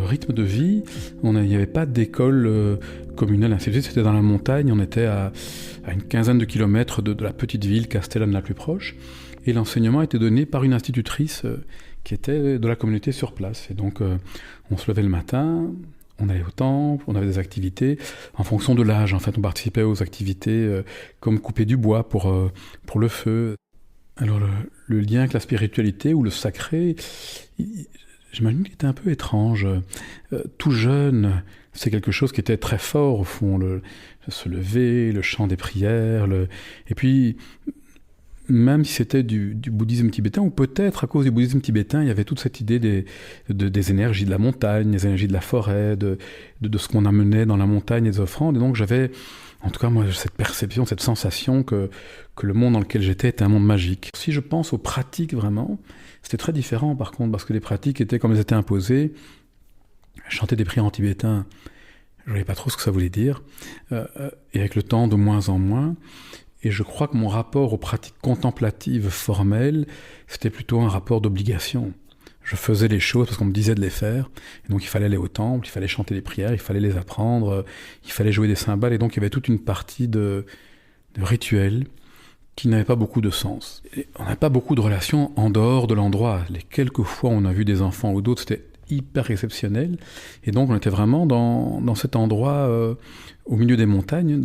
rythme de vie, il n'y avait pas d'école communale, ainsi de suite. C'était dans la montagne, on était à une quinzaine de kilomètres de la petite ville Castellane la plus proche, et l'enseignement était donné par une institutrice qui était de la communauté sur place. Et donc on se levait le matin, on allait au temple, on avait des activités en fonction de l'âge. En fait, on participait aux activités comme couper du bois pour le feu. Alors le lien avec la spiritualité ou le sacré, j'imagine qu'il était un peu étrange. Tout jeune, c'est quelque chose qui était très fort au fond, se lever, le chant des prières, et puis même si c'était du bouddhisme tibétain, ou peut-être à cause du bouddhisme tibétain, il y avait toute cette idée des énergies de la montagne, des énergies de la forêt, de ce qu'on amenait dans la montagne, des offrandes. Et donc j'avais, en tout cas moi, cette perception, cette sensation que le monde dans lequel j'étais était un monde magique. Si je pense aux pratiques vraiment, c'était très différent par contre, parce que les pratiques étaient comme elles étaient imposées. Chanter des prières en tibétain, je ne voyais pas trop ce que ça voulait dire, et avec le temps de moins en moins. Et je crois que mon rapport aux pratiques contemplatives formelles, c'était plutôt un rapport d'obligation. Je faisais les choses parce qu'on me disait de les faire, et donc il fallait aller au temple, il fallait chanter les prières, il fallait les apprendre, il fallait jouer des cymbales, et donc il y avait toute une partie de rituels qui n'avait pas beaucoup de sens. Et on n'avait pas beaucoup de relations en dehors de l'endroit. Les quelques fois où on a vu des enfants ou d'autres, c'était hyper exceptionnel, et donc on était vraiment dans cet endroit au milieu des montagnes,